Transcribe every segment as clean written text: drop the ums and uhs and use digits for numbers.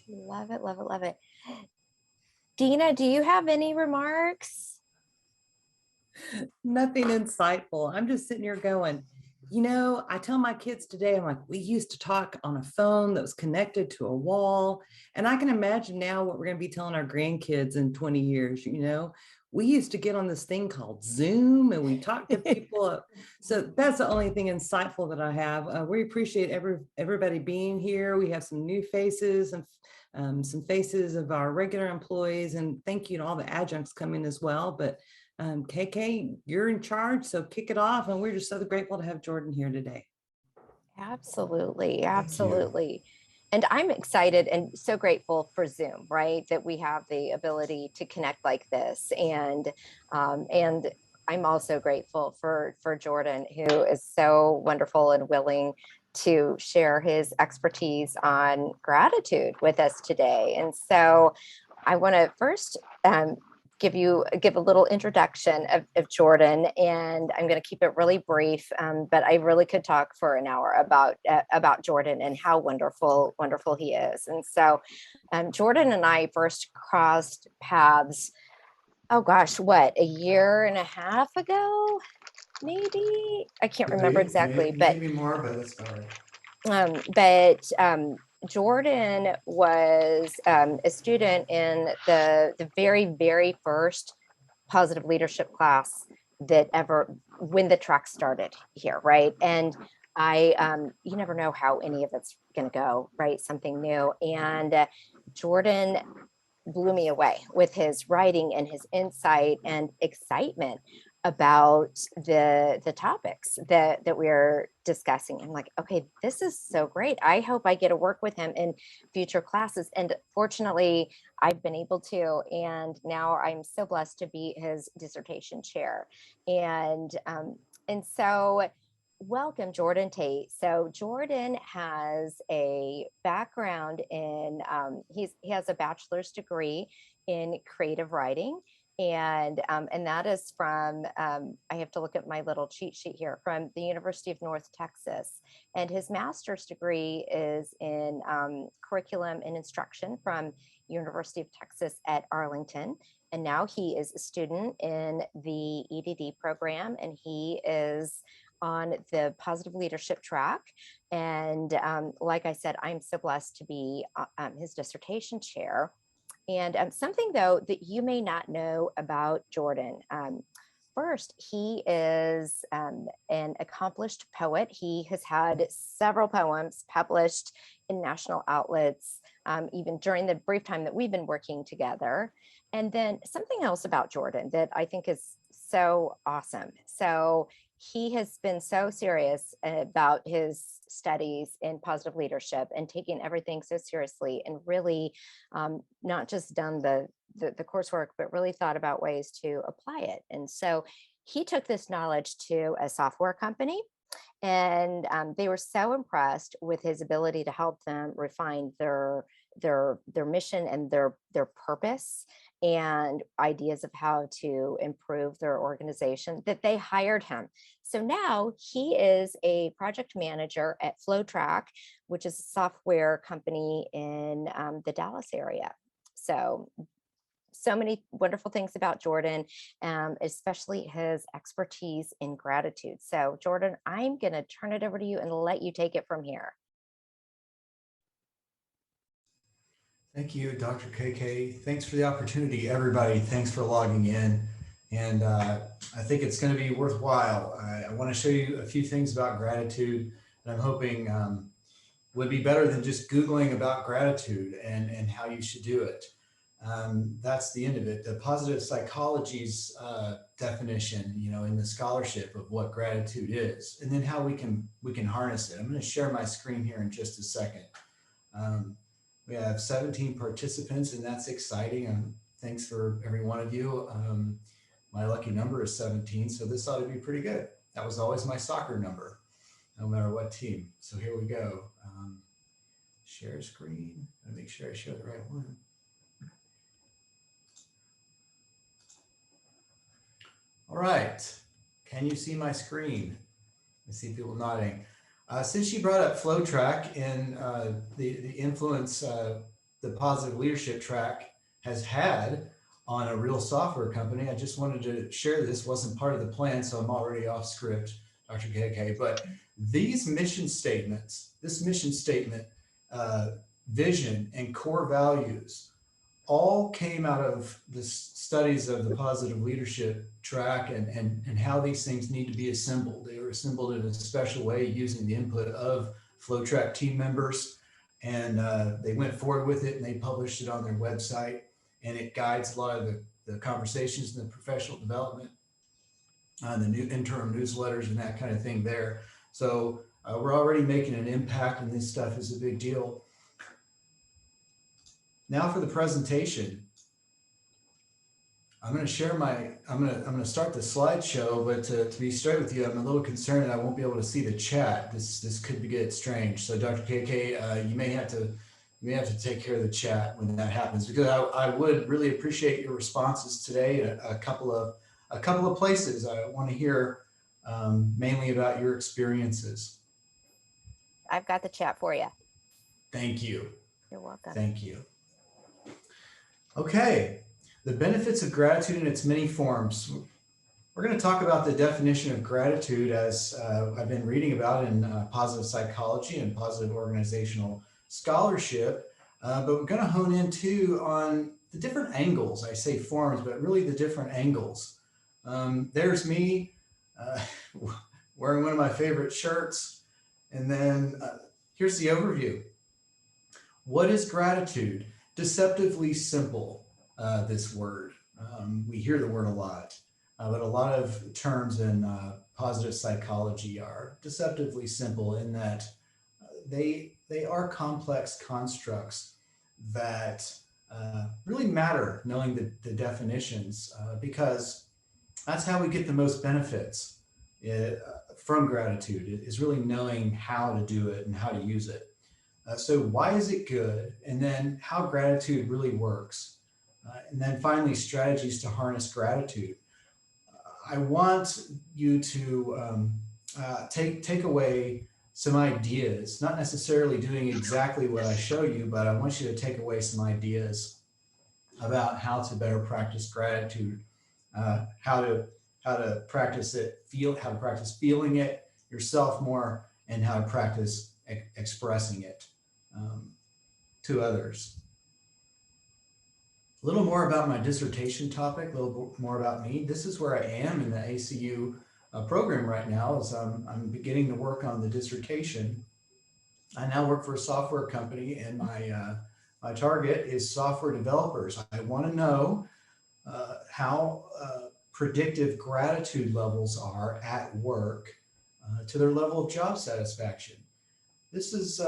Love it, love it, love it. Dina, do you have any remarks? Nothing insightful. I'm just sitting here going, I tell my kids today, I'm like, we used to talk on a phone that was connected to a wall. And I can imagine now what we're going to be telling our grandkids in 20 years. We used to get on this thing called Zoom and we talk to people. So that's the only thing insightful that I have. We appreciate everybody being here. We have some new faces and some faces of our regular employees. And thank you to all the adjuncts coming as well. But KK, you're in charge, so kick it off. And we're just so grateful to have Jordan here today. Absolutely, absolutely. And I'm excited and so grateful for Zoom, right? That we have the ability to connect like this. And I'm also grateful for Jordan, who is so wonderful and willing to share his expertise on gratitude with us today. And so I want to first give a little introduction of Jordan, and I'm going to keep it really brief. But I really could talk for an hour about Jordan and how wonderful he is. And so, Jordan and I first crossed paths. Oh gosh, what, a year and a half ago? Maybe I can't remember exactly, maybe more, but that's all right. Jordan was a student in the very first positive leadership class that ever, when the track started here, right? And you never know how any of it's going to go, right? Something new. And Jordan blew me away with his writing and his insight and excitement about the topics that we're discussing. I'm like, okay, this is so great. I hope I get to work with him in future classes. And fortunately, I've been able to. And now I'm so blessed to be his dissertation chair. And so welcome, Jordan Tate. So Jordan has a background in, he has a bachelor's degree in creative writing. And that is from, I have to look at my little cheat sheet here, from the University of North Texas. And his master's degree is in curriculum and instruction from University of Texas at Arlington. And now he is a student in the EDD program, and he is on the positive leadership track. And like I said, I'm so blessed to be his dissertation chair. And something, though, that you may not know about Jordan. First, he is an accomplished poet. He has had several poems published in national outlets, even during the brief time that we've been working together. And then something else about Jordan that I think is so awesome. So he has been so serious about his studies in positive leadership and taking everything so seriously, and really not just done the coursework, but really thought about ways to apply it. And so he took this knowledge to a software company, and they were so impressed with his ability to help them refine their mission and their purpose and ideas of how to improve their organization that they hired him. So now he is a project manager at FlowTrack, which is a software company in the Dallas area. So many wonderful things about Jordan, especially his expertise in gratitude. So Jordan, I'm going to turn it over to you and let you take it from here. Thank you, Dr. KK. Thanks for the opportunity, everybody. Thanks for logging in. And I think it's going to be worthwhile. I want to show you a few things about gratitude, and I'm hoping would be better than just Googling about gratitude and how you should do it. That's the end of it. The positive psychology's definition, in the scholarship of what gratitude is, and then how we can harness it. I'm going to share my screen here in just a second. We have 17 participants, and that's exciting. And thanks for every one of you. My lucky number is 17, so this ought to be pretty good. That was always my soccer number, no matter what team. So here we go. Share screen. I'll make sure I show the right one. All right. Can you see my screen? I see people nodding. Since you brought up FlowTrack and the influence the positive leadership track has had on a real software company. I just wanted to share this. Wasn't part of the plan, so I'm already off script, Dr. KK. But these mission statements, this mission statement, vision, and core values all came out of the studies of the positive leadership track and how these things need to be assembled. They were assembled in a special way using the input of FlowTrack team members. And they went forward with it and they published it on their website. And it guides a lot of the conversations and the professional development, the new interim newsletters and that kind of thing there. So we're already making an impact, and this stuff is a big deal. Now for the presentation. I'm going to share I'm going to start the slideshow, but to be straight with you, I'm a little concerned that I won't be able to see the chat. This could get strange. So Dr. KK, you may have to take care of the chat when that happens, because I would really appreciate your responses today. A couple of places I want to hear mainly about your experiences. I've got the chat for you. Thank you. You're welcome. Thank you. Okay, the benefits of gratitude in its many forms. We're going to talk about the definition of gratitude as I've been reading about in positive psychology and positive organizational scholarship, but we're going to hone in too on the different angles. I say forms, but really the different angles. There's me wearing one of my favorite shirts, and then here's the overview. What is gratitude? Deceptively simple, this word. We hear the word a lot, but a lot of terms in positive psychology are deceptively simple in that they are complex constructs that really matter knowing the definitions, because that's how we get the most benefits from gratitude, is really knowing how to do it and how to use it. So why is it good? And then how gratitude really works. And then finally, strategies to harness gratitude. I want you to take away some ideas, not necessarily doing exactly what I show you, but I want you to take away some ideas about how to better practice gratitude, how to practice it, how to practice feeling it yourself more, and how to practice expressing it to others. A little more about my dissertation topic, a little more about me. This is where I am in the ACU program right now, as I'm beginning to work on the dissertation. I now work for a software company, and my target is software developers. I want to know how predictive gratitude levels are at work to their level of job satisfaction. This is,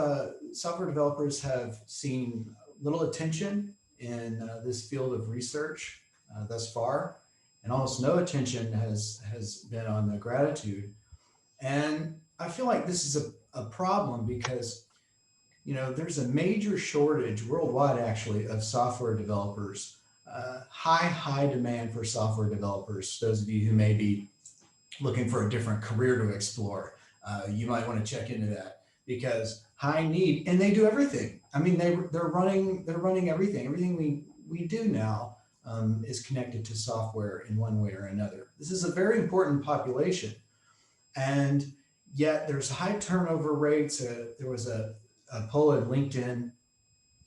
software developers have seen little attention in this field of research thus far, and almost no attention has been on the gratitude. And I feel like this is a problem because, you know, there's a major shortage worldwide, actually, of software developers. High demand for software developers. Those of you who may be looking for a different career to explore, you might want to check into that, because high need, and they do everything. I mean, they're running everything. Everything we do now is connected to software in one way or another. This is a very important population, and yet there's high turnover rates. There was a poll at LinkedIn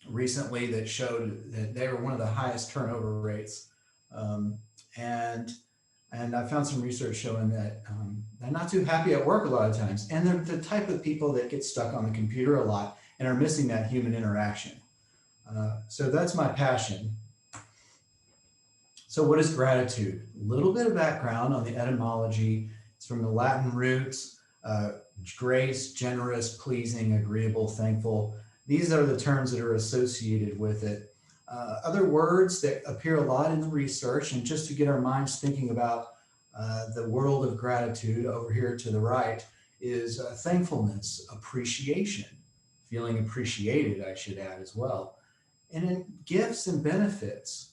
recently that showed that they were one of the highest turnover rates, and I found some research showing that they're not too happy at work a lot of times, and they're the type of people that get stuck on the computer a lot and are missing that human interaction. So that's my passion. So what is gratitude? A little bit of background on the etymology. It's from the Latin roots, grace, generous, pleasing, agreeable, thankful. These are the terms that are associated with it. Other words that appear a lot in the research, and just to get our minds thinking about the world of gratitude over here to the right, is thankfulness, appreciation, feeling appreciated, I should add as well. And then gifts and benefits,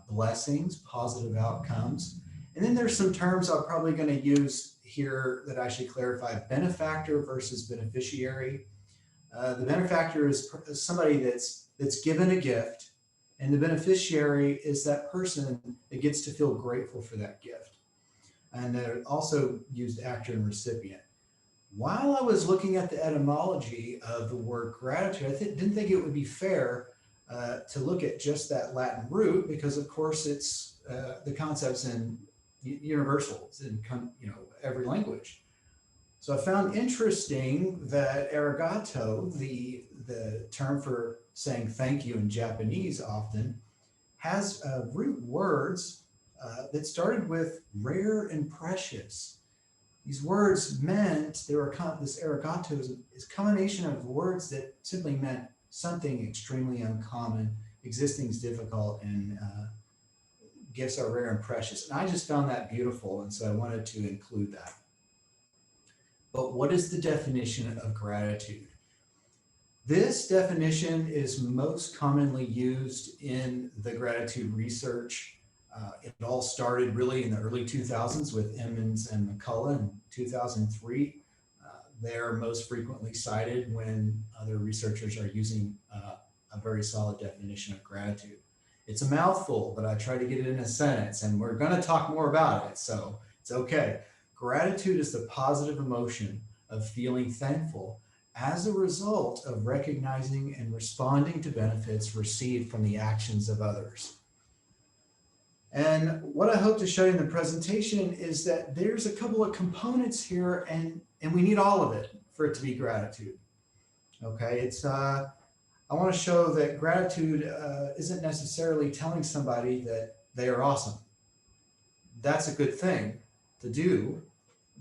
blessings, positive outcomes. And then there's some terms I'm probably going to use here that I should clarify: benefactor versus beneficiary, The benefactor is somebody that's given a gift, and the beneficiary is that person that gets to feel grateful for that gift. And they're also used actor and recipient. While I was looking at the etymology of the word gratitude, I didn't think it would be fair to look at just that Latin root, because of course it's the concepts in universals in every language. So I found interesting that arigato, the term for saying thank you in Japanese often, has root words that started with rare and precious. These words meant this arigato is a combination of words that simply meant something extremely uncommon, existing is difficult, and gifts are rare and precious. And I just found that beautiful, and so I wanted to include that. But what is the definition of gratitude? This definition is most commonly used in the gratitude research. It all started really in the early 2000s with Emmons and McCullough in 2003. They're most frequently cited when other researchers are using a very solid definition of gratitude. It's a mouthful, but I try to get it in a sentence, and we're going to talk more about it, so it's okay. Gratitude is the positive emotion of feeling thankful as a result of recognizing and responding to benefits received from the actions of others. And what I hope to show you in the presentation is that there's a couple of components here, and we need all of it for it to be gratitude. Okay, I want to show that gratitude isn't necessarily telling somebody that they are awesome. That's a good thing to do,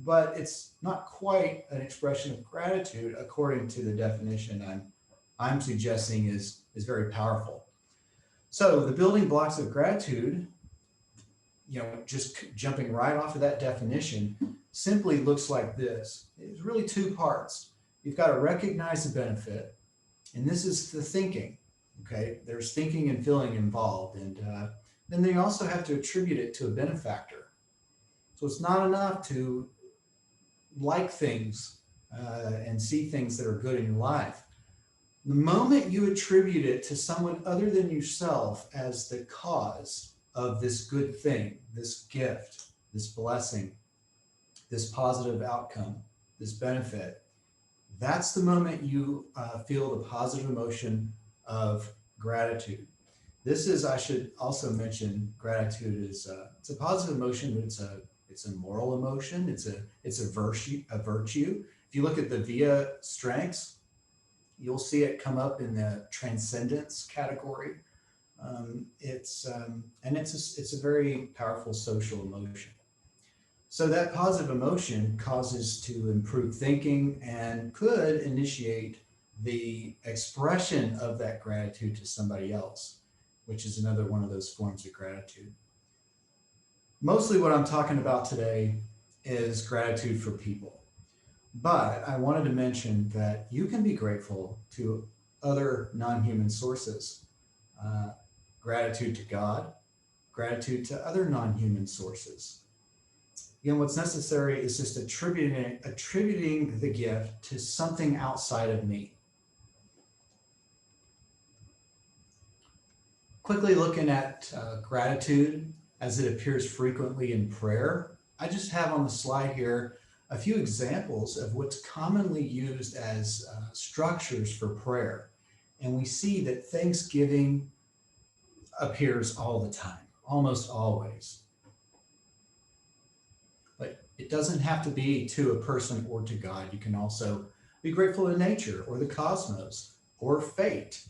but it's not quite an expression of gratitude according to the definition I'm suggesting is very powerful. So the building blocks of gratitude, just jumping right off of that definition, simply looks like this. It's really two parts. You've got to recognize the benefit, and this is the thinking, okay? There's thinking and feeling involved, and then they also have to attribute it to a benefactor. So it's not enough to like things and see things that are good in your life. The moment you attribute it to someone other than yourself as the cause of this good thing, this gift, this blessing, this positive outcome, this benefit, that's the moment you feel the positive emotion of gratitude. This is, I should also mention, gratitude is it's a positive emotion, but it's a moral emotion. It's a virtue. If you look at the VIA strengths, you'll see it come up in the transcendence category. It's a very powerful social emotion. So that positive emotion causes to improve thinking and could initiate the expression of that gratitude to somebody else, which is another one of those forms of gratitude. Mostly what I'm talking about today is gratitude for people. But I wanted to mention that you can be grateful to other non-human sources. Gratitude to God, gratitude to other non-human sources. Again, what's necessary is just attributing the gift to something outside of me. Quickly looking at gratitude as it appears frequently in prayer, I just have on the slide here a few examples of what's commonly used as structures for prayer. And we see that thanksgiving appears all the time, almost always. But it doesn't have to be to a person or to God. You can also be grateful to nature or the cosmos or fate.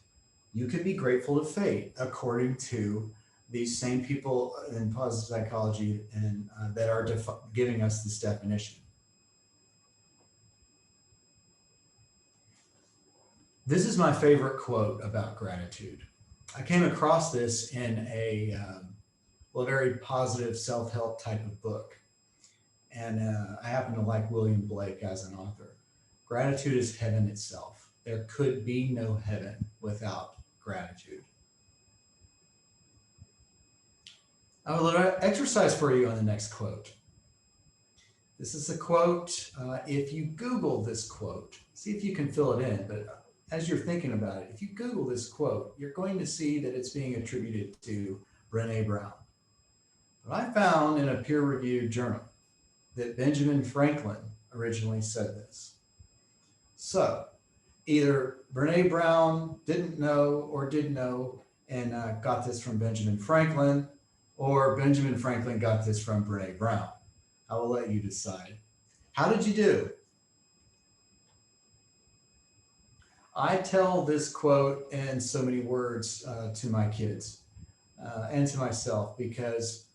You can be grateful to fate according to these same people in positive psychology and that are giving us this definition. This is my favorite quote about gratitude. I came across this in a very positive self-help type of book. And I happen to like William Blake as an author. Gratitude is heaven itself. There could be no heaven without gratitude. I have a little exercise for you on the next quote. This is a quote. If you Google this quote, see if you can fill it in, but as you're thinking about it, if you Google this quote, you're going to see that it's being attributed to Brene Brown. But I found in a peer-reviewed journal that Benjamin Franklin originally said this. So either Brene Brown didn't know or did know and got this from Benjamin Franklin, or Benjamin Franklin got this from Brene Brown. I will let you decide. How did you do? I tell this quote in so many words to my kids and to myself because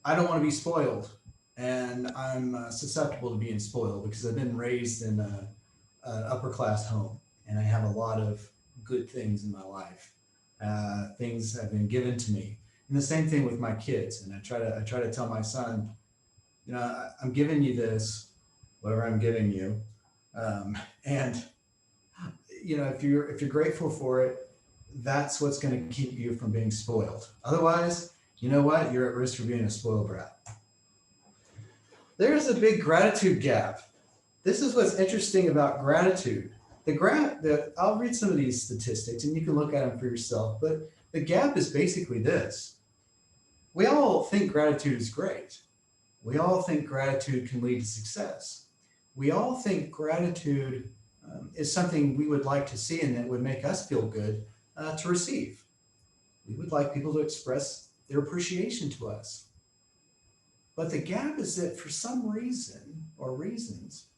I don't want to be spoiled, and I'm susceptible to being spoiled because I've been raised in an upper class home, and I have a lot of good things in my life. Things have been given to me, and the same thing with my kids. And I try to tell my son, you know, I'm giving you this, whatever I'm giving you, and you know, if you're grateful for it, that's what's going to keep you from being spoiled. Otherwise, you know what? You're at risk for being a spoiled brat. There's a big gratitude gap. This is what's interesting about gratitude. I'll read some of these statistics and you can look at them for yourself, but the gap is basically this. We all think gratitude is great. We all think gratitude can lead to success. We all think gratitude is something we would like to see and that would make us feel good to receive. We would like people to express their appreciation to us. But the gap is that for some reason or reasons,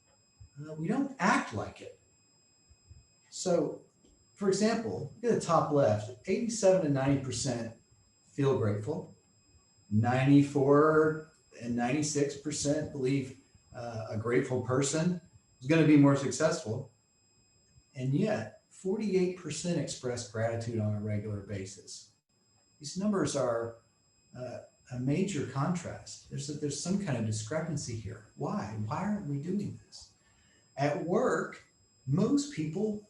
we don't act like it. So, for example, look at the top left, 87 to 90% feel grateful. 94 and 96% believe a grateful person is going to be more successful. And yet, 48% express gratitude on a regular basis. These numbers are a major contrast. There's some kind of discrepancy here. Why? Why aren't we doing this? At work, most people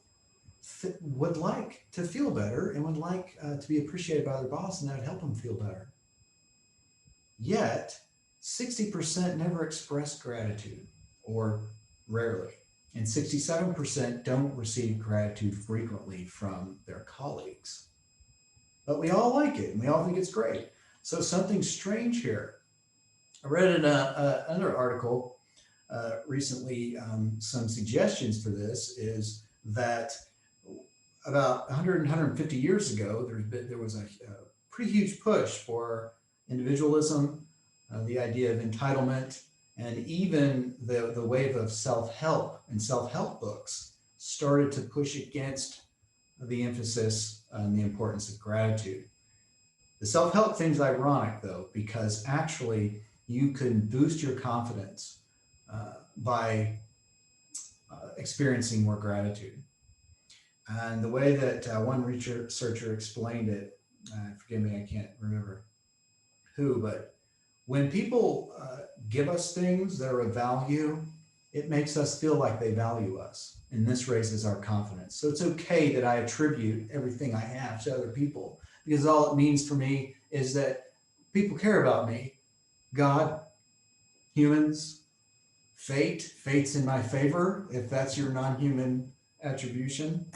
would like to feel better and would like to be appreciated by their boss, and that would help them feel better. Yet, 60% never express gratitude, or rarely, and 67% don't receive gratitude frequently from their colleagues. But we all like it, and we all think it's great. So something's strange here. I read in another article recently, some suggestions for this is that about 150 years ago, there was a pretty huge push for individualism, the idea of entitlement, and even the wave of self-help and self-help books started to push against the emphasis on the importance of gratitude. The self-help thing's ironic though, because actually you can boost your confidence by experiencing more gratitude. And the way that one researcher explained it, forgive me, I can't remember who, but when people give us things that are of value, it makes us feel like they value us. And this raises our confidence. So it's okay that I attribute everything I have to other people, because all it means for me is that people care about me. God, humans, fate's in my favor, if that's your non-human attribution.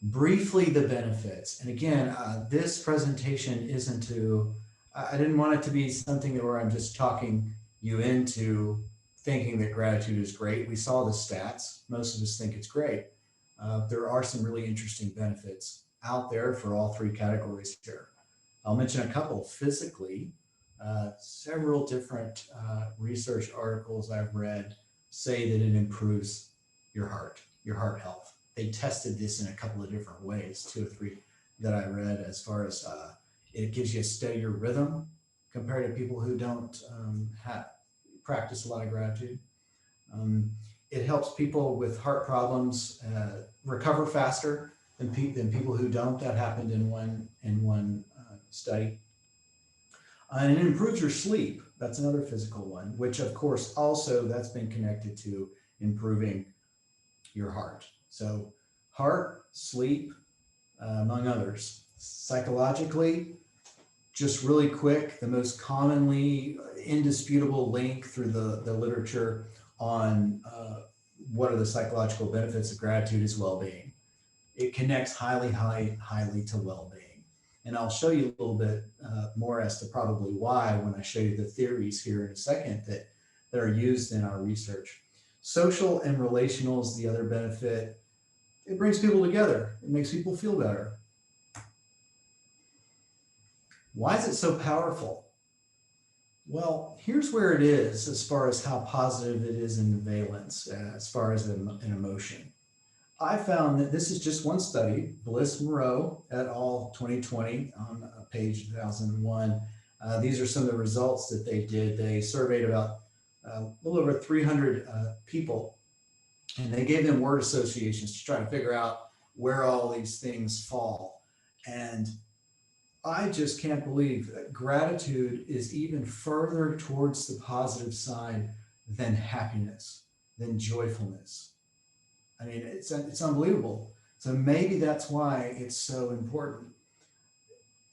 Briefly, the benefits. And again, this presentation isn't I didn't want it to be something where I'm just talking you into thinking that gratitude is great. We saw the stats. Most of us think it's great. There are some really interesting benefits out there for all three categories here. I'll mention a couple. Physically, several different research articles I've read say that it improves your heart health. They tested this in a couple of different ways, 2 or 3 that I read, as far as it gives you a steadier rhythm compared to people who don't practice a lot of gratitude. It helps people with heart problems recover faster than people who don't. That happened in one study. And it improves your sleep. That's another physical one, which of course also that's been connected to improving your heart. So heart, sleep, among others. Psychologically, just really quick, the most commonly indisputable link through the literature on what are the psychological benefits of gratitude is well-being. It connects highly to well-being. And I'll show you a little bit more as to probably why when I show you the theories here in a second that are used in our research. Social and relational is the other benefit. It brings people together. It makes people feel better. Why is it so powerful? Well, here's where it is as far as how positive it is in the valence, as far as an emotion. I found that this is just one study, Bliss Moreau et al. 2020 on page 1001. These are some of the results that they did. They surveyed about a little over 300 people, and they gave them word associations to try to figure out where all these things fall. And I just can't believe that gratitude is even further towards the positive side than happiness, than joyfulness. I mean, it's unbelievable. So maybe that's why it's so important.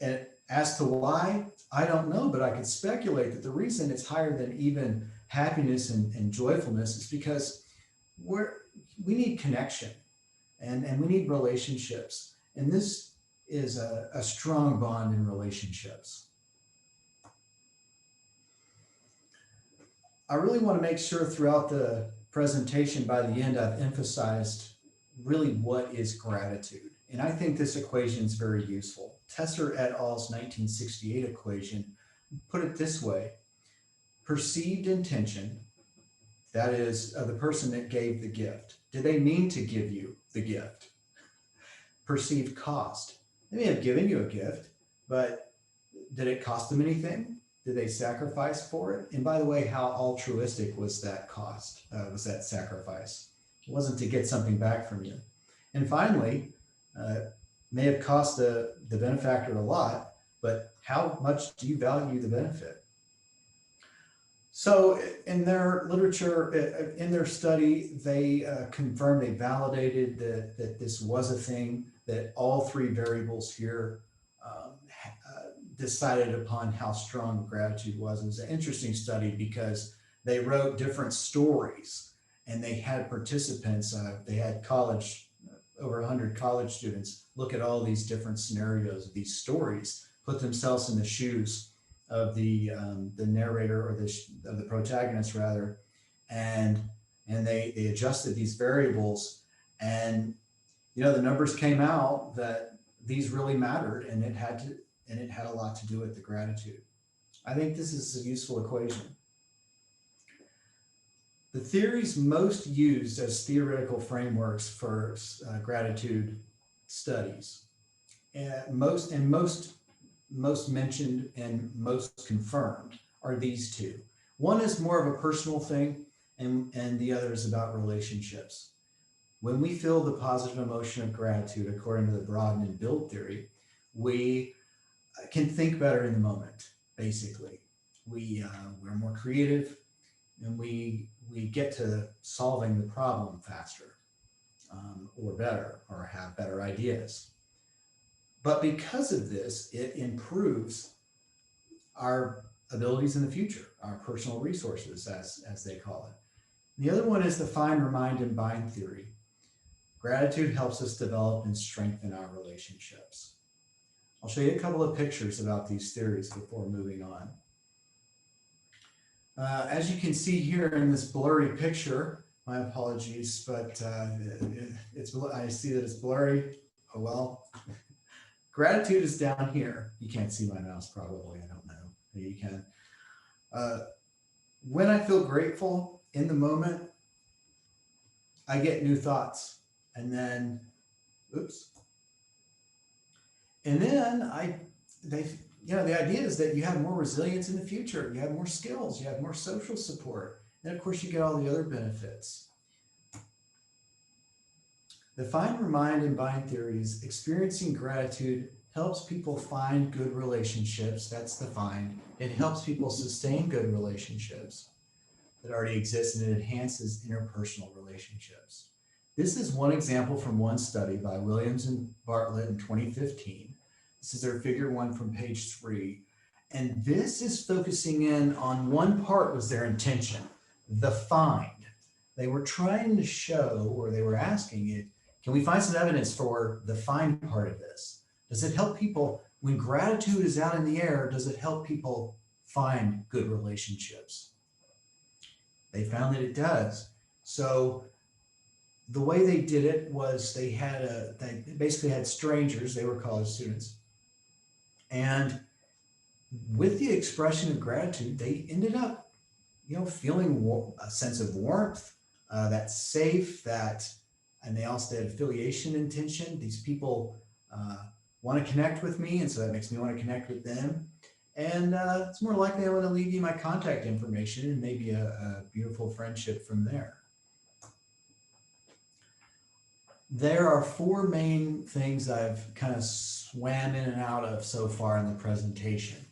And as to why, I don't know, but I could speculate that the reason it's higher than even happiness and joyfulness is because we need connection and we need relationships. And this is a strong bond in relationships. I really want to make sure throughout the presentation by the end I've emphasized really what is gratitude. And I think this equation is very useful. Tesser et al.'s 1968 equation put it this way: perceived intention, that is of the person that gave the gift. Did they mean to give you the gift? Perceived cost. They may have given you a gift, but did it cost them anything? Did they sacrifice for it? And by the way, how altruistic was that cost, was that sacrifice? It wasn't to get something back from you. And finally, may have cost the benefactor a lot, but how much do you value the benefit? So in their literature, in their study, they confirmed, they validated that this was a thing, that all three variables here decided upon how strong gratitude was. It was an interesting study because they wrote different stories and they had participants, they had over 100 college students look at all these different scenarios, these stories, put themselves in the shoes of the narrator or the protagonist rather, and they adjusted these variables, and the numbers came out that these really mattered, and it had a lot to do with the gratitude. I think this is a useful equation. The theories most used as theoretical frameworks for gratitude studies, most mentioned and most confirmed, are these two. One is more of a personal thing, and the other is about relationships. When we feel the positive emotion of gratitude, according to the broaden and build theory, we can think better in the moment, basically. We're more creative, and we get to solving the problem faster, or better, or have better ideas. But because of this, it improves our abilities in the future, our personal resources, as they call it. The other one is the find, remind, and bind theory. Gratitude helps us develop and strengthen our relationships. I'll show you a couple of pictures about these theories before moving on. As you can see here in this blurry picture, my apologies, but I see that it's blurry. Oh well. Gratitude is down here. You can't see my mouse probably, I don't know. Maybe you can. When I feel grateful in the moment, I get new thoughts. And then, oops. And then the idea is that you have more resilience in the future. You have more skills, you have more social support. And of course you get all the other benefits. The find, remind, and bind theories, experiencing gratitude helps people find good relationships. That's the find. It helps people sustain good relationships that already exist, and it enhances interpersonal relationships. This is one example from one study by Williams and Bartlett in 2015. This is their figure 1 from page 3. And this is focusing in on one part was their intention, the find. they were trying to show, or they were asking it, can we find some evidence for the find part of this? Does it help people when gratitude is out in the air? Does it help people find good relationships? They found that it does. So the way they did it was they basically had strangers, they were college students, and with the expression of gratitude, they ended up, feeling a sense of warmth, that's safe, and they also had affiliation intention. These people want to connect with me, and so that makes me want to connect with them. And it's more likely I want to leave you my contact information and maybe a beautiful friendship from there. There are four main things I've kind of swam in and out of so far in the presentation.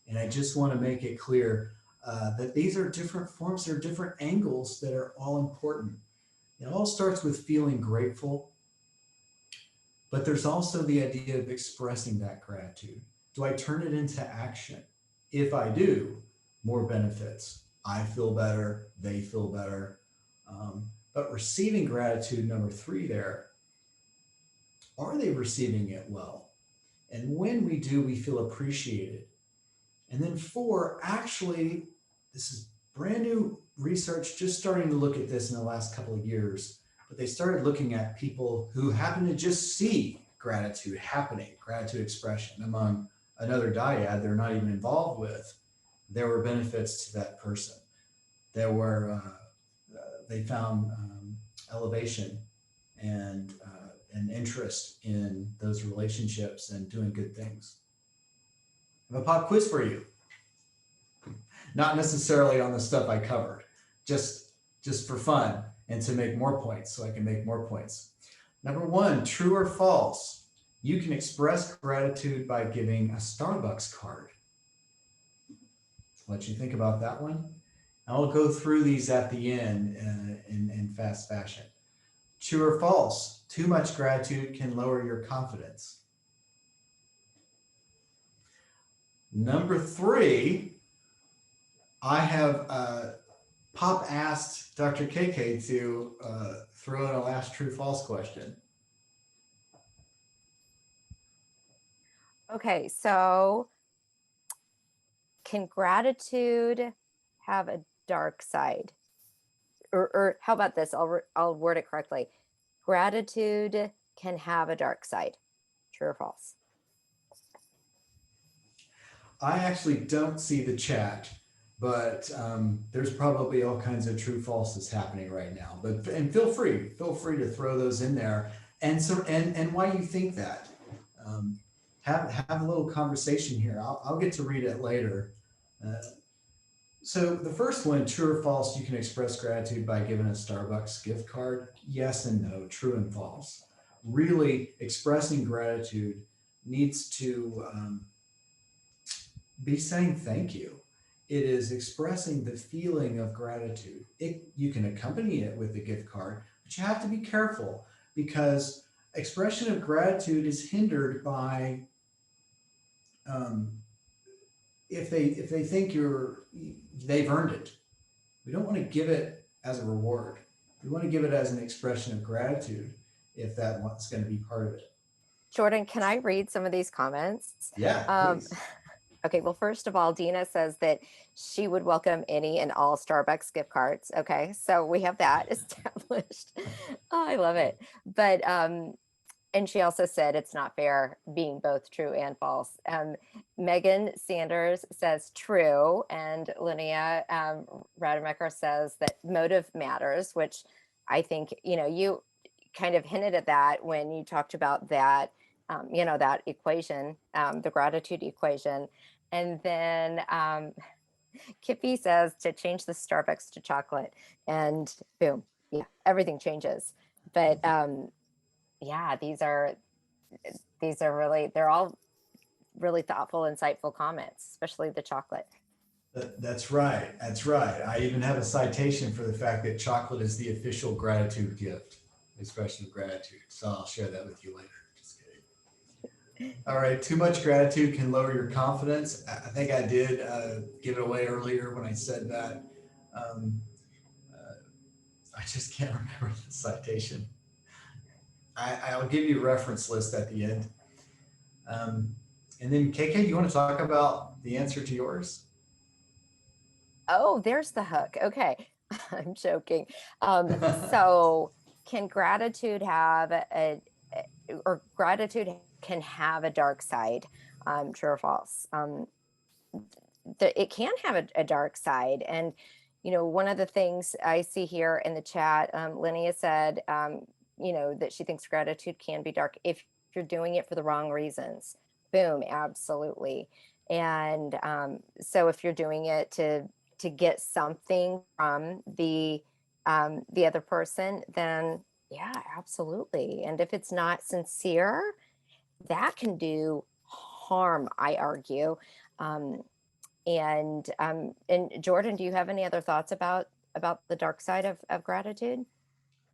And I just want to make it clear that these are different forms, they're different angles that are all important. It all starts with feeling grateful, but there's also the idea of expressing that gratitude. Do I turn it into action? If I do, more benefits. I feel better, they feel better. But receiving gratitude, number 3 there, are they receiving it well? And when we do, we feel appreciated. And then 4, actually, this is brand new research, just starting to look at this in the last couple of years, but they started looking at people who happen to just see gratitude happening, gratitude expression among another dyad they're not even involved with. There were benefits to that person. There were, they found elevation and interest in those relationships and doing good things. I have a pop quiz for you. Not necessarily on the stuff I covered, just for fun and to make more points, so I can make more points. Number 1, true or false? You can express gratitude by giving a Starbucks card. Let you think about that one. I'll go through these at the end in fast fashion. True or false? Too much gratitude can lower your confidence. Number 3, I have Pop asked Dr. KK to throw in a last true false question. Okay, so can gratitude have a dark side? Or how about this? I'll word it correctly. Gratitude can have a dark side. True or false? I actually don't see the chat, but there's probably all kinds of true falses happening right now. And feel free to throw those in there, and why you think that. Have a little conversation here. I'll get to read it later. So the first one, true or false, you can express gratitude by giving a Starbucks gift card. Yes and no, true and false. Really, expressing gratitude needs to be saying thank you. It is expressing the feeling of gratitude. You can accompany it with a gift card, but you have to be careful because expression of gratitude is hindered by if they think they've earned it. We don't want to give it as a reward. We want to give it as an expression of gratitude if that's going to be part of it. Jordan, can I read some of these comments? Yeah, please. Okay, well, first of all, Dina says that she would welcome any and all Starbucks gift cards. Okay, so we have that established. Oh, I love it. But and she also said it's not fair being both true and false. Megan Sanders says true, and Linnea Rademacher says that motive matters, which I think, you kind of hinted at that when you talked about that, that equation, the gratitude equation. And then Kippy says to change the Starbucks to chocolate, and boom, yeah, everything changes. But yeah, these are really, they're all really thoughtful, insightful comments, especially the chocolate. That's right. That's right. I even have a citation for the fact that chocolate is the official gratitude gift, expression of gratitude. So I'll share that with you later. Just kidding. All right. Too much gratitude can lower your confidence. I think I did give it away earlier when I said that. I just can't remember the citation. I'll give you a reference list at the end. And then KK, you want to talk about the answer to yours? Oh, there's the hook. Okay. I'm joking. So can gratitude have or gratitude can have a dark side? True or false? It can have a dark side. And, one of the things I see here in the chat, Linnea said, that she thinks gratitude can be dark if you're doing it for the wrong reasons. Boom, absolutely. And so if you're doing it to get something from the other person, then yeah, absolutely. And if it's not sincere, that can do harm, I argue. And Jordan, do you have any other thoughts about the dark side of gratitude?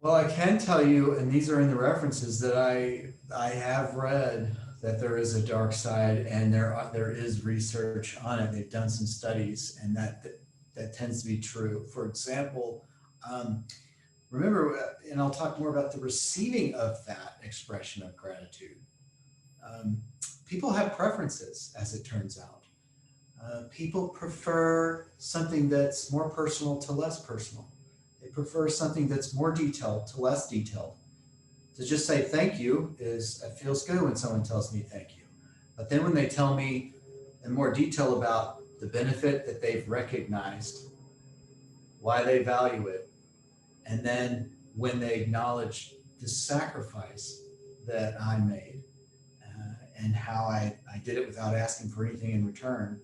Well, I can tell you, and these are in the references, that I have read that there is a dark side, and there is research on it. They've done some studies, and that tends to be true. For example, remember, and I'll talk more about the receiving of that expression of gratitude. People have preferences, as it turns out. People prefer something that's more personal to less personal. They prefer something that's more detailed to less detailed. To just say thank you it feels good when someone tells me thank you. But then when they tell me in more detail about the benefit that they've recognized, why they value it, and then when they acknowledge the sacrifice that I made and how I did it without asking for anything in return,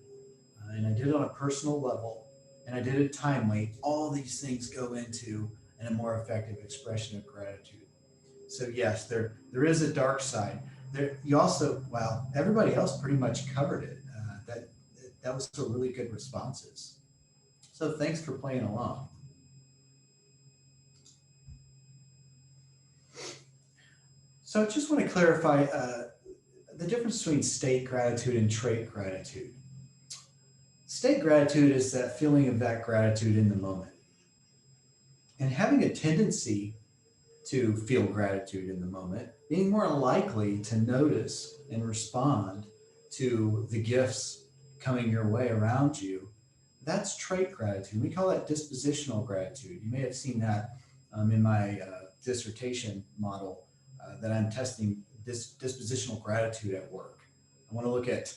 and I did it on a personal level, and I did it timely, all these things go into a more effective expression of gratitude. So yes, there is a dark side. You also, well, everybody else pretty much covered it. That was some really good responses. So thanks for playing along. So I just want to clarify the difference between state gratitude and trait gratitude. State gratitude is that feeling of that gratitude in the moment. And having a tendency to feel gratitude in the moment, being more likely to notice and respond to the gifts coming your way around you, that's trait gratitude. We call that dispositional gratitude. You may have seen that in my dissertation model that I'm testing this dispositional gratitude at work. I want to look at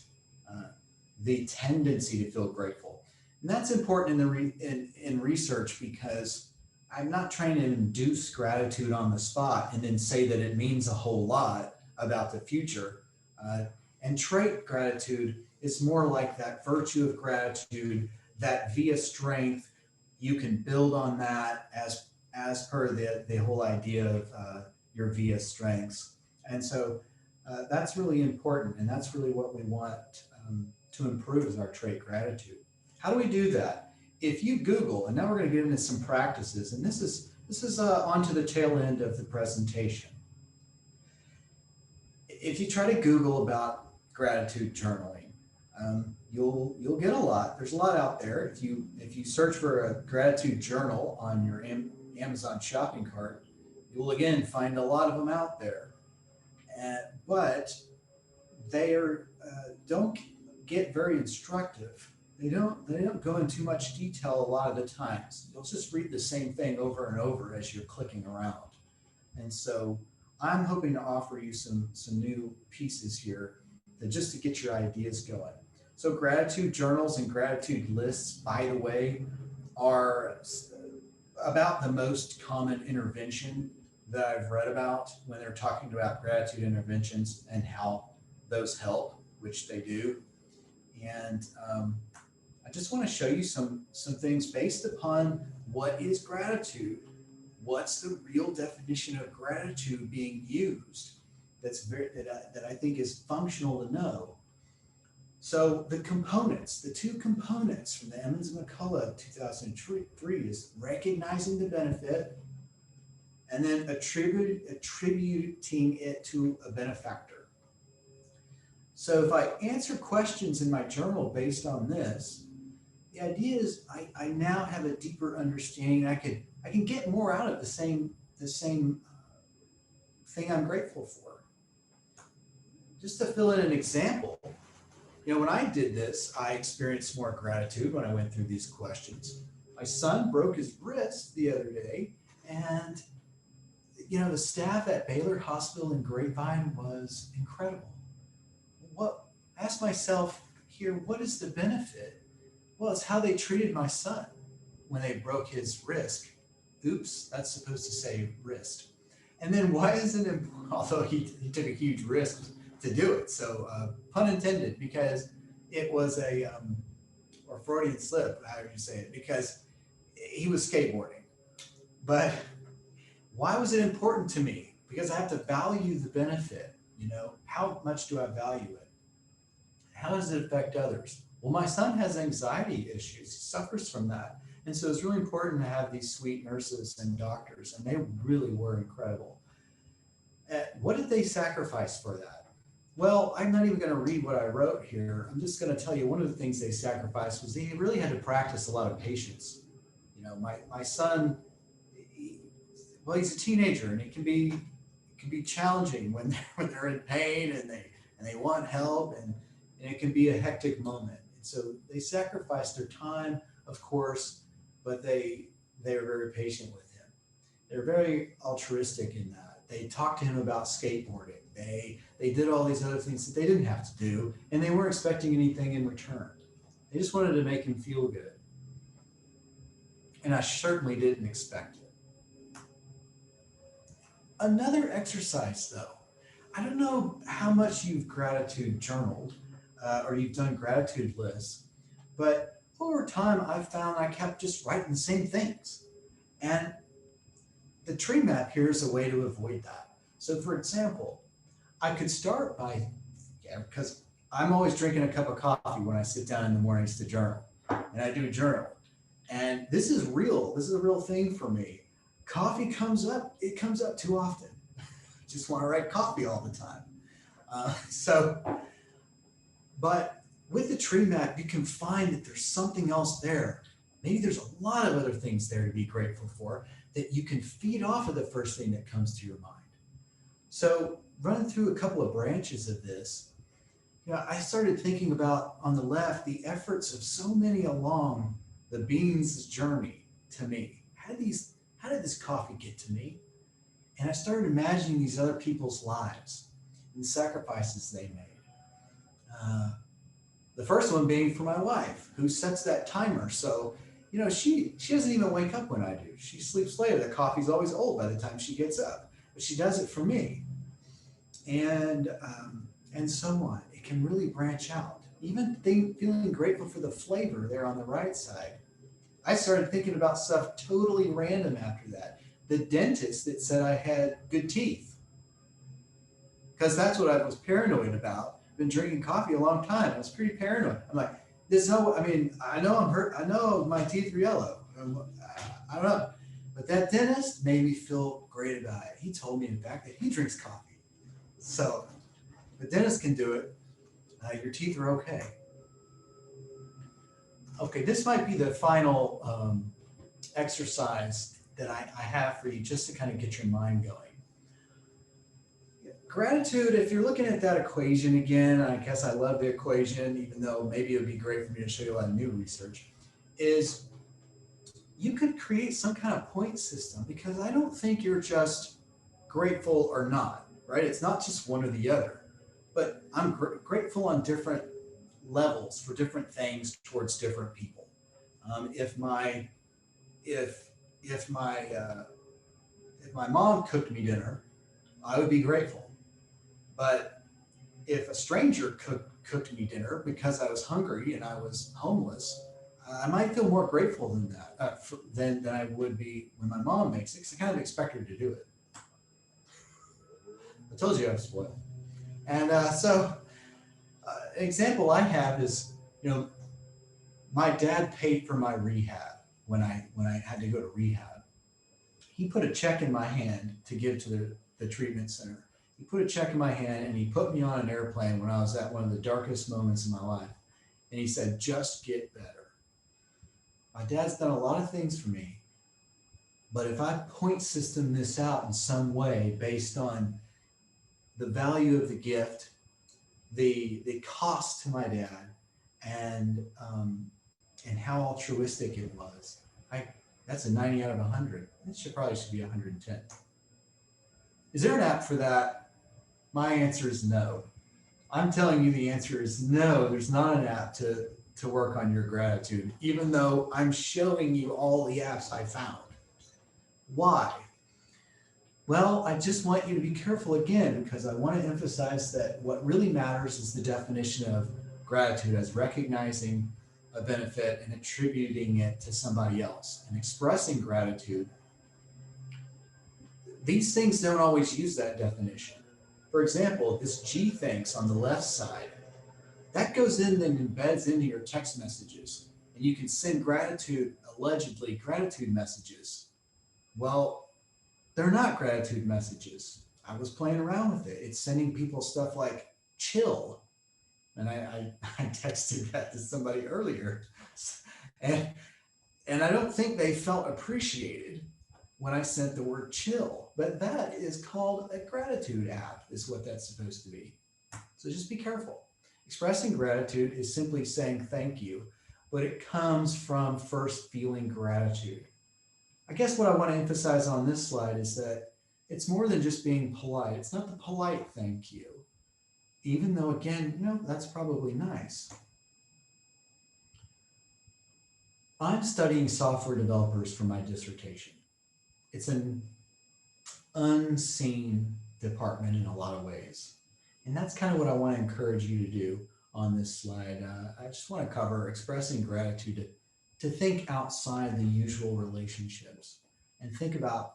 the tendency to feel grateful. And that's important in research because I'm not trying to induce gratitude on the spot and then say that it means a whole lot about the future. And trait gratitude is more like that virtue of gratitude that via strength, you can build on that as per the whole idea of your via strengths. And so that's really important. And that's really what we want to improve is our trait gratitude. How do we do that? If you Google, and now we're going to get into some practices, and this is onto the tail end of the presentation. If you try to Google about gratitude journaling, you'll get a lot. There's a lot out there. If you search for a gratitude journal on your Amazon shopping cart, you'll again find a lot of them out there. But they don't get very instructive. They don't go into too much detail a lot of the times. You'll just read the same thing over and over as you're clicking around. And so I'm hoping to offer you some new pieces here just to get your ideas going. So gratitude journals and gratitude lists, by the way, are about the most common intervention that I've read about when they're talking about gratitude interventions and how those help, which they do. And I just want to show you some things based upon what is gratitude. What's the real definition of gratitude being used that I think is functional to know. So the two components from the Emmons and McCullough 2003 is recognizing the benefit and then attributing it to a benefactor. So if I answer questions in my journal based on this, the idea is I now have a deeper understanding. I I can get more out of the same thing I'm grateful for. Just to fill in an example, when I did this, I experienced more gratitude when I went through these questions. My son broke his wrist the other day, and the staff at Baylor Hospital in Grapevine was incredible. I asked myself here, what is the benefit? Well, it's how they treated my son when they broke his wrist. Oops, that's supposed to say wrist. And then why isn't it, although he took a huge risk to do it, so pun intended, because it was or Freudian slip, however you say it, because he was skateboarding. But why was it important to me? Because I have to value the benefit. How much do I value it? How does it affect others? Well, my son has anxiety issues. He suffers from that. And so it's really important to have these sweet nurses and doctors, and they really were incredible. What did they sacrifice for that? Well, I'm not even going to read what I wrote here. I'm just going to tell you one of the things they sacrificed was they really had to practice a lot of patience. My son, he's a teenager, and it can be challenging when they're in pain and they want help, and it can be a hectic moment. And so they sacrificed their time, of course, but they were very patient with him. They're very altruistic in that. They talked to him about skateboarding. They did all these other things that they didn't have to do, and they weren't expecting anything in return. They just wanted to make him feel good. And I certainly didn't expect it. Another exercise, though, I don't know how much you've gratitude journaled or you've done gratitude lists, but over time I've found I kept just writing the same things. And the tree map here is a way to avoid that. So for example, I could start by, because I'm always drinking a cup of coffee when I sit down in the mornings to journal, and I do journal. And this is real. This is a real thing for me. Coffee comes up. It comes up too often. I just want to write coffee all the time. But with the tree map, you can find that there's something else there. Maybe there's a lot of other things there to be grateful for that you can feed off of the first thing that comes to your mind. So running through a couple of branches of this, I started thinking about, on the left, the efforts of so many along the beans' journey to me. How did this coffee get to me? And I started imagining these other people's lives and the sacrifices they made. The first one being for my wife, who sets that timer. So, she doesn't even wake up when I do. She sleeps later. The coffee's always old by the time she gets up, but she does it for me. And so on. It can really branch out. Even feeling grateful for the flavor there on the right side. I started thinking about stuff totally random after that. The dentist that said I had good teeth. Because that's what I was paranoid about. I've been drinking coffee a long time. I was pretty paranoid. I'm like, I know I'm hurt. I know my teeth are yellow. I don't know. But that dentist made me feel great about it. He told me, in fact, that he drinks coffee. So the dentist can do it. Your teeth are okay. Okay, this might be the final exercise that I have for you, just to kind of get your mind going. Gratitude, if you're looking at that equation again, I guess I love the equation, even though maybe it would be great for me to show you a lot of new research, is you could create some kind of point system, because I don't think you're just grateful or not, right? It's not just one or the other, but I'm grateful on different levels for different things towards different people. If my mom cooked me dinner, I would be grateful. But if a stranger cooked me dinner because I was hungry and I was homeless, I might feel more grateful than that than I would be when my mom makes it, because I kind of expect her to do it. I told you I was spoiled. And an example I have is, my dad paid for my rehab when I had to go to rehab. He put a check in my hand to give to the treatment center. He put a check in my hand and he put me on an airplane when I was at one of the darkest moments in my life. And he said, just get better. My dad's done a lot of things for me, But if I point system this out in some way based on the value of the gift, the cost to my dad, and how altruistic it was, that's a 90 out of 100. It probably should be 110. Is there an app for that? My answer is no. I'm telling you the answer is no. There's not an app to work on your gratitude, even though I'm showing you all the apps I found. Why? Well, I just want you to be careful again, because I want to emphasize that what really matters is the definition of gratitude as recognizing a benefit and attributing it to somebody else. And expressing gratitude, these things don't always use that definition. For example, this G thanks on the left side, that goes in and embeds into your text messages. And you can send allegedly gratitude messages. Well, they're not gratitude messages. I was playing around with it. It's sending people stuff like chill. And I texted that to somebody earlier. And I don't think they felt appreciated when I sent the word chill, but that is called a gratitude app, is what that's supposed to be. So just be careful. Expressing gratitude is simply saying thank you, but it comes from first feeling gratitude. I guess what I want to emphasize on this slide is that it's more than just being polite. It's not the polite thank you, even though, again, that's probably nice. I'm studying software developers for my dissertation. It's an unseen department in a lot of ways. And that's kind of what I want to encourage you to do on this slide. I just want to cover expressing gratitude to think outside the usual relationships and think about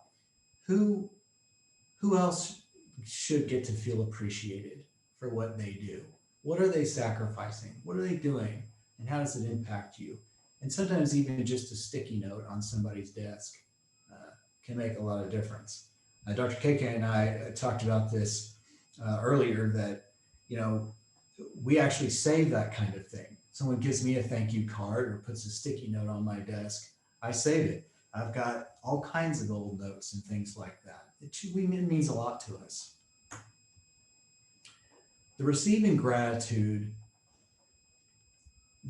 who else should get to feel appreciated for what they do. What are they sacrificing? What are they doing? And how does it impact you? And sometimes even just a sticky note on somebody's desk can make a lot of difference. Dr. KK and I talked about this earlier, that, we actually save that kind of thing. Someone gives me a thank you card or puts a sticky note on my desk, I save it. I've got all kinds of old notes and things like that. It means a lot to us. The receiving gratitude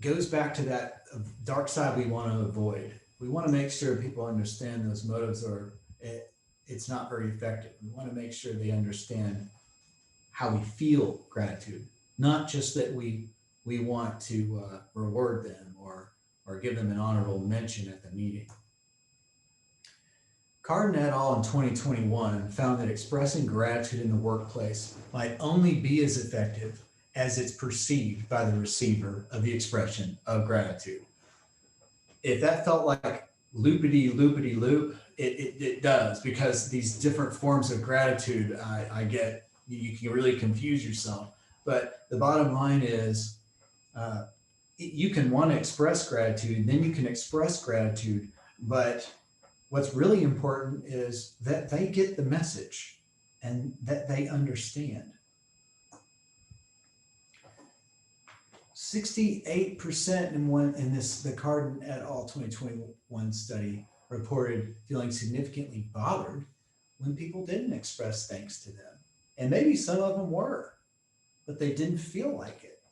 goes back to that dark side we want to avoid. We want to make sure people understand those motives, or it's not very effective. We want to make sure they understand how we feel gratitude, not just that we want to reward them or give them an honorable mention at the meeting. Carden et al. In 2021 found that expressing gratitude in the workplace might only be as effective as it's perceived by the receiver of the expression of gratitude. If that felt like loopity-loop, it does, because these different forms of gratitude, I get, you can really confuse yourself. But the bottom line is, you can want to express gratitude, then you can express gratitude, but what's really important is that they get the message and that they understand. 68% in the Carden et al. 2021 study reported feeling significantly bothered when people didn't express thanks to them. And maybe some of them were, but they didn't feel like it.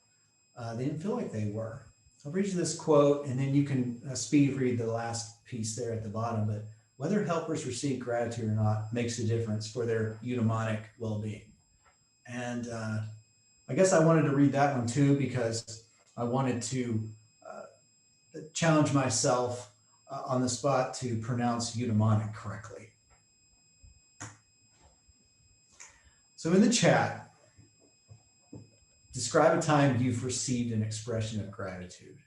They didn't feel like they were. I'll read you this quote, and then you can speed read the last piece there at the bottom. But whether helpers receive gratitude or not makes a difference for their eudaimonic well-being. And I guess I wanted to read that one too, because I wanted to challenge myself on the spot to pronounce eudaimonic correctly. So in the chat, describe a time you've received an expression of gratitude.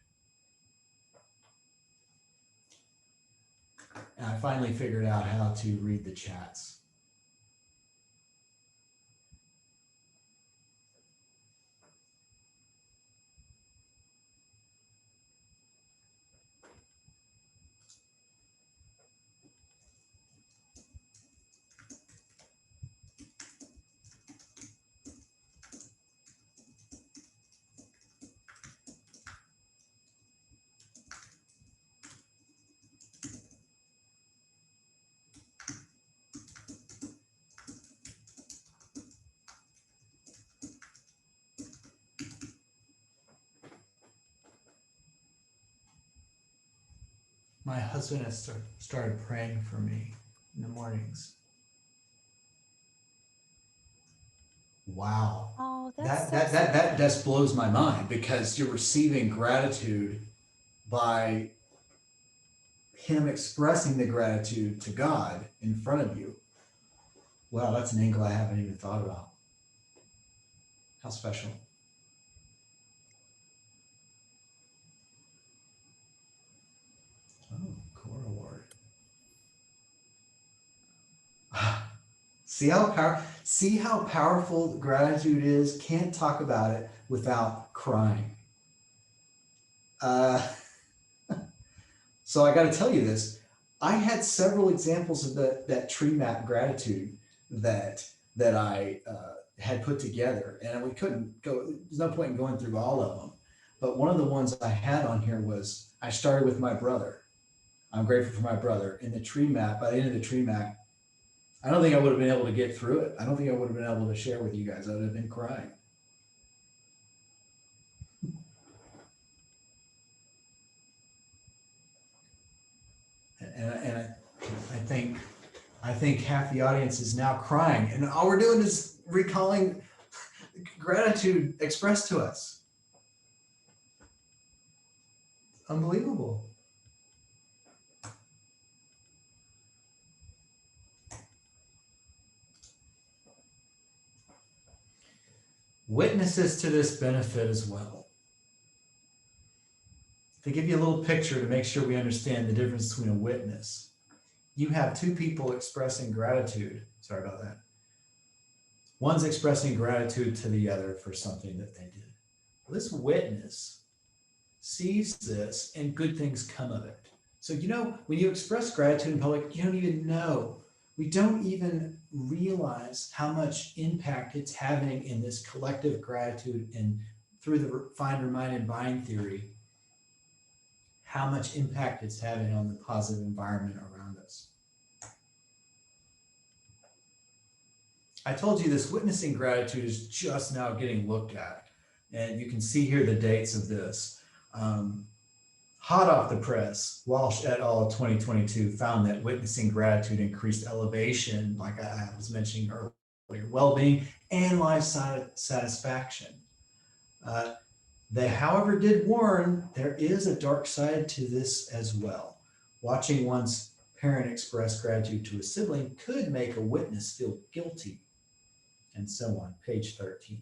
And I finally figured out how to read the chats. my husband has started praying for me in the mornings. Wow. Oh, That just blows my mind, because you're receiving gratitude by him expressing the gratitude to God in front of you. Wow, that's an angle I haven't even thought about. How special. Oh, Core Award. See how powerful gratitude is? Can't talk about it without crying. So I got to tell you this. I had several examples of that tree map gratitude that I had put together, and we couldn't go. There's no point in going through all of them. But one of the ones I had on here was, I started with my brother. I'm grateful for my brother. In the tree map, by the end of the tree map, I don't think I would have been able to get through it. I don't think I would have been able to share with you guys. I would have been crying. And I think half the audience is now crying, and all we're doing is recalling gratitude expressed to us. Unbelievable. Witnesses to this benefit as well. To give you a little picture to make sure we understand the difference between a witness, you have two people expressing gratitude. Sorry about that. One's expressing gratitude to the other for something that they did. This witness sees this and good things come of it. So, when you express gratitude in public, you don't even know. We don't even realize how much impact it's having in this collective gratitude, and through the find, remind, and bind theory, how much impact it's having on the positive environment around us. I told you this witnessing gratitude is just now getting looked at, and you can see here the dates of this. Hot off the press, Walsh et al. 2022 found that witnessing gratitude increased elevation, like I was mentioning earlier, well-being and life satisfaction. They, however, did warn there is a dark side to this as well. Watching one's parent express gratitude to a sibling could make a witness feel guilty, and so on. Page 13.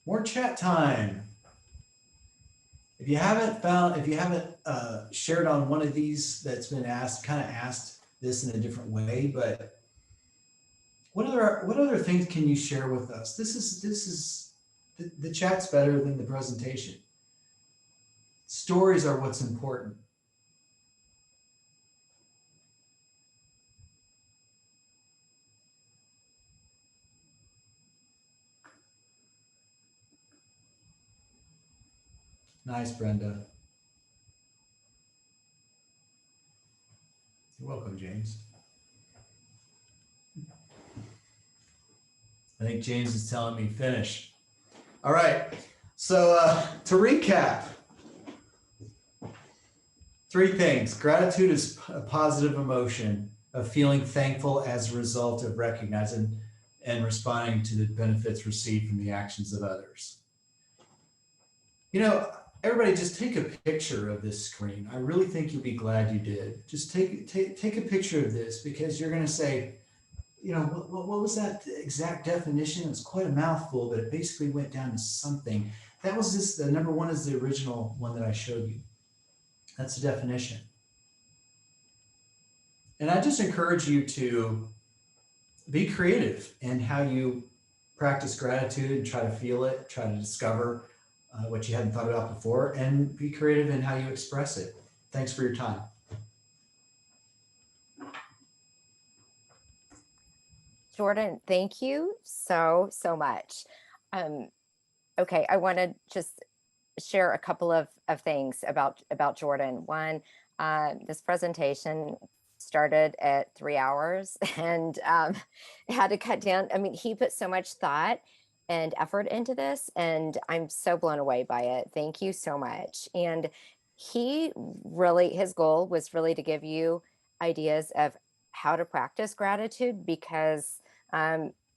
More chat time. If you haven't shared on one of these that's been asked this in a different way, but what other things can you share with us? This is the chat's better than the presentation. Stories are what's important. Nice, Brenda. You're welcome, James. I think James is telling me finish. All right, so to recap, 3 things. Gratitude is a positive emotion of feeling thankful as a result of recognizing and responding to the benefits received from the actions of others. Everybody just take a picture of this screen. I really think you'll be glad you did. Just take a picture of this, because you're going to say, what was that exact definition? It was quite a mouthful, but it basically went down to something. That was just the number one is the original one that I showed you. That's the definition. And I just encourage you to be creative in how you practice gratitude and try to feel it, try to discover what you hadn't thought about before, and be creative in how you express it. Thanks for your time. Jordan, thank you so much. Okay, I want to just share a couple of things about Jordan. One, this presentation started at 3 hours and had to cut down. I mean, he put so much thought and effort into this, and I'm so blown away by it. Thank you so much. And his goal was really to give you ideas of how to practice gratitude, because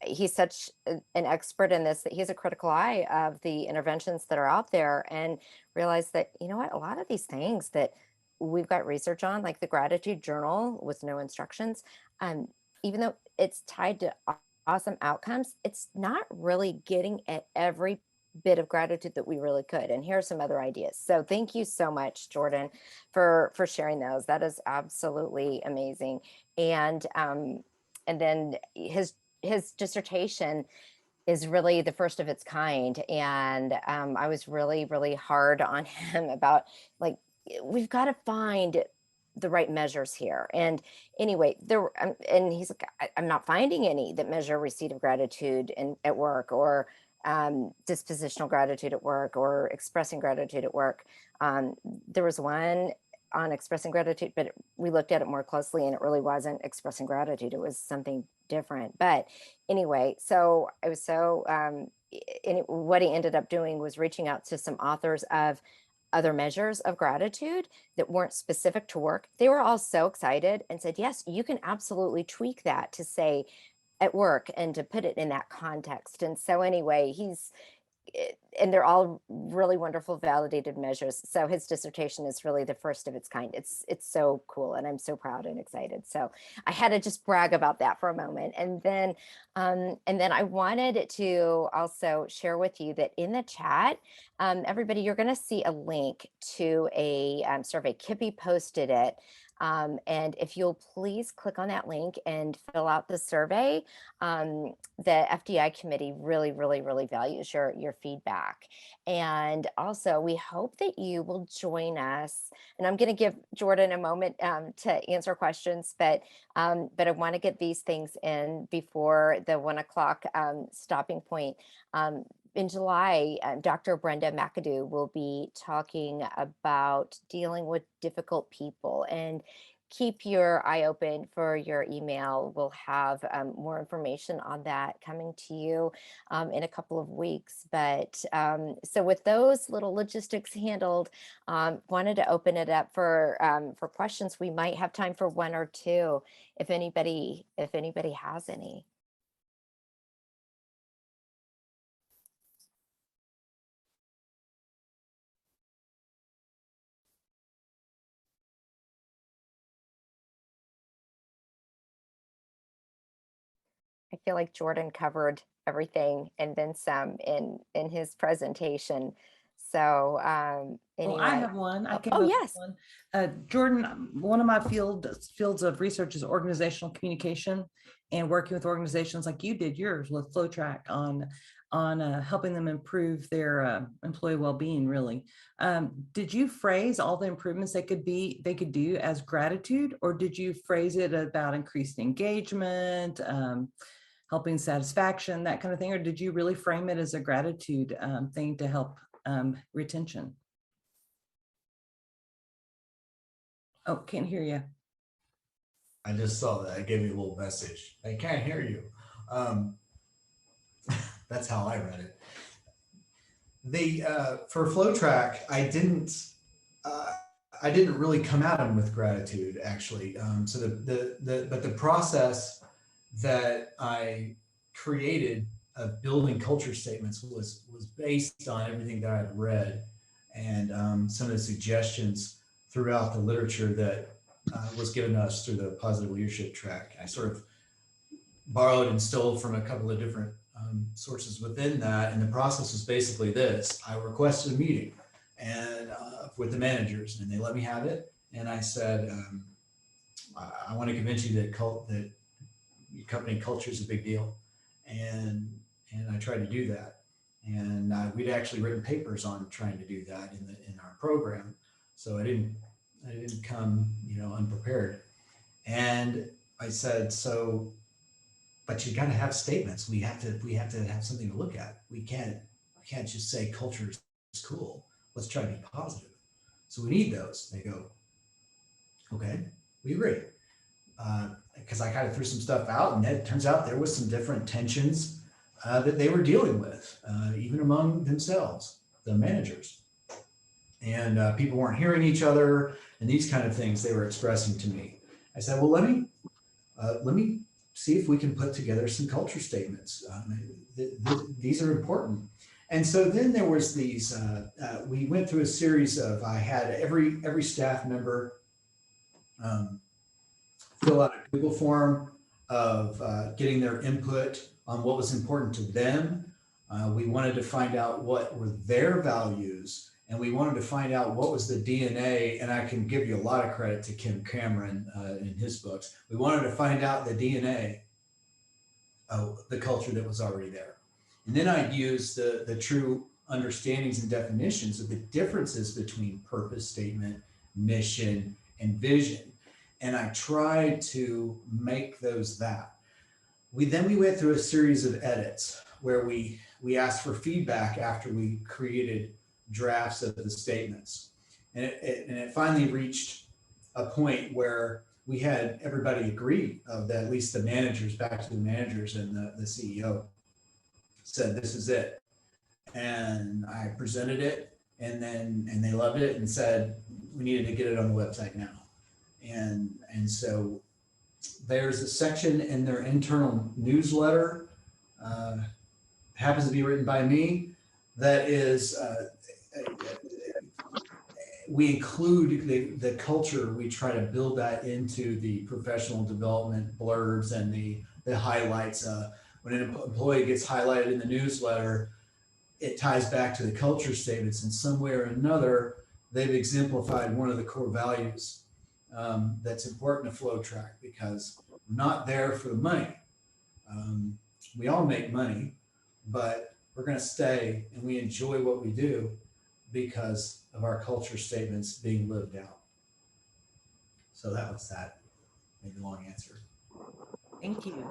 he's such an expert in this that he has a critical eye of the interventions that are out there, and realized that, you know what, a lot of these things that we've got research on, like the gratitude journal with no instructions, um, even though it's tied to awesome outcomes, it's not really getting at every bit of gratitude that we really could. And here are some other ideas. So thank you so much, Jordan, for sharing those. That is absolutely amazing. And then his dissertation is really the first of its kind. And I was really, really hard on him about, like, we've got to find the right measures here. And anyway, and he's like, I'm not finding any that measure receipt of gratitude at work, or dispositional gratitude at work, or expressing gratitude at work. There was one on expressing gratitude, but we looked at it more closely, and it really wasn't expressing gratitude. It was something different. But anyway, so I was what he ended up doing was reaching out to some authors of other measures of gratitude that weren't specific to work. They were all so excited and said, yes, you can absolutely tweak that to say at work and to put it in that context. And so anyway, and they're all really wonderful validated measures. So his dissertation is really the first of its kind. It's so cool, and I'm so proud and excited. So I had to just brag about that for a moment. And then I wanted to also share with you that in the chat, everybody, you're going to see a link to a survey. Kippy posted it. And if you'll please click on that link and fill out the survey, the FDI committee really, really, really values your feedback. And also, we hope that you will join us. And I'm going to give Jordan a moment to answer questions, but I want to get these things in before the 1 o'clock stopping point. In July, Dr. Brenda McAdoo will be talking about dealing with difficult people, and keep your eye open for your email. We'll have more information on that coming to you in a couple of weeks. But so with those little logistics handled, wanted to open it up for questions. We might have time for one or two if anybody has any. I feel like Jordan covered everything and then some in his presentation. So anyway. Well, I have one. I came Oh, up with yes. one. Jordan, one of my fields of research is organizational communication, and working with organizations like you did yours with FlowTrack on helping them improve their employee well-being. Really, did you phrase all the improvements they could do as gratitude, or did you phrase it about increased engagement, helping satisfaction, that kind of thing, or did you really frame it as a gratitude thing to help retention? Oh, can't hear you. I just saw that. It gave me a little message. I can't hear you. That's how I read it. For FlowTrack, I didn't really come at them with gratitude, actually. So but the process that I created of building culture statements was based on everything that I've read, and some of the suggestions throughout the literature that was given us through the positive leadership track. I sort of borrowed and stole from a couple of different sources within that, and the process was basically this. I requested a meeting and with the managers, and they let me have it. And I said, I want to convince you that company culture is a big deal, and I tried to do that. And we'd actually written papers on trying to do that in our program, so I didn't come unprepared. And I said, so, but you got to have statements. We have to have something to look at. We can't just say culture is cool. Let's try to be positive. So we need those. They go, okay, we agree. Because I kind of threw some stuff out, and it turns out there was some different tensions that they were dealing with, even among themselves, the managers. And people weren't hearing each other, and these kind of things they were expressing to me. I said, well, let me see if we can put together some culture statements. These are important. And so then there was these, we went through a series of, I had every staff member fill out a Google form of getting their input on what was important to them. We wanted to find out what were their values, and we wanted to find out what was the DNA, and I can give you a lot of credit to Kim Cameron in his books. We wanted to find out the DNA of the culture that was already there. And then I'd use the true understandings and definitions of the differences between purpose statement, mission, and vision. And I tried to make those that. We went through a series of edits where we asked for feedback after we created drafts of the statements. And it finally reached a point where we had everybody agree, at least the managers, back to the managers, and the CEO said, this is it. And I presented it, and they loved it and said, we needed to get it on the website now. And so there's a section in their internal newsletter, happens to be written by me, that is, we include the culture. We try to build that into the professional development blurbs and the highlights. When an employee gets highlighted in the newsletter, it ties back to the culture statements in some way or another. They've exemplified one of the core values that's important to Flow Track, because we're not there for the money. We all make money, but we're going to stay and we enjoy what we do because of our culture statements being lived out. So that was that. Maybe a long answer. Thank you.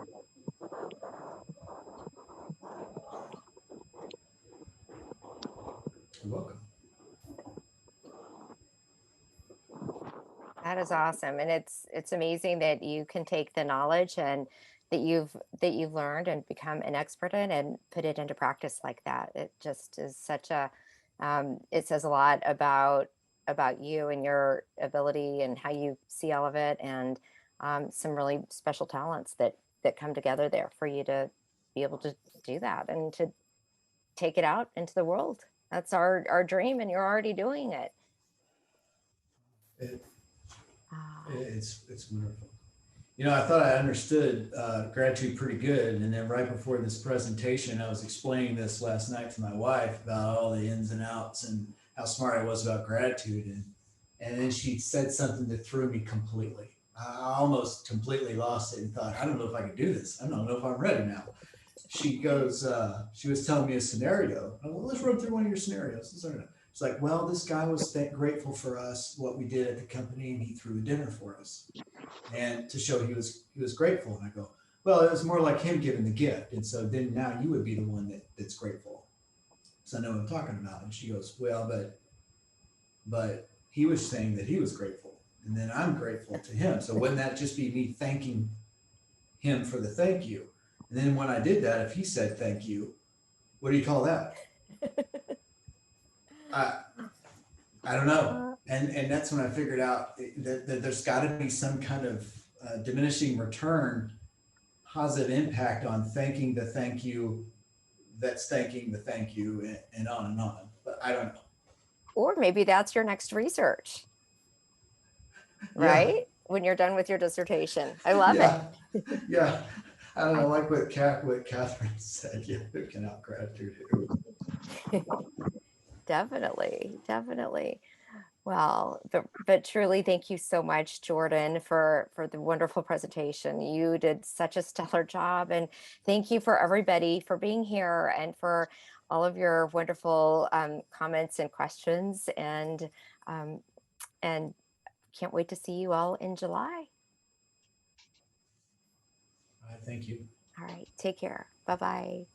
You're welcome. That is awesome. And it's amazing that you can take the knowledge and that you've learned and become an expert in and put it into practice like that. It just is such a it says a lot about you and your ability and how you see all of it, and some really special talents that come together there for you to be able to do that and to take it out into the world. That's our dream, and you're already doing it. It's wonderful. You know, I thought I understood gratitude pretty good. And then right before this presentation, I was explaining this last night to my wife about all the ins and outs and how smart I was about gratitude. And then she said something that threw me completely. I almost completely lost it and thought, I don't know if I can do this. I don't know if I'm ready now. She goes, she was telling me a scenario. Well, let's run through one of your scenarios. It's like, well, this guy was grateful for us, what we did at the company, and he threw a dinner for us, and to show he was grateful. And I go, well, it was more like him giving the gift, and so then now you would be the one that's grateful. So I know what I'm talking about. And she goes, well, but he was saying that he was grateful, and then I'm grateful to him. So wouldn't that just be me thanking him for the thank you? And then when I did that, if he said thank you, what do you call that? I don't know. And that's when I figured out that there's got to be some kind of diminishing return, positive impact on thanking the thank you that's thanking the thank you, and on and on. But I don't know. Or maybe that's your next research, right? When you're done with your dissertation. I love it. Yeah. I don't know, like what Catherine said, who can out gratitude who? Definitely. Well, but truly, thank you so much, Jordan, for the wonderful presentation. You did such a stellar job, and thank you for everybody for being here and for all of your wonderful comments and questions. And can't wait to see you all in July. Thank you. All right, take care. Bye-bye.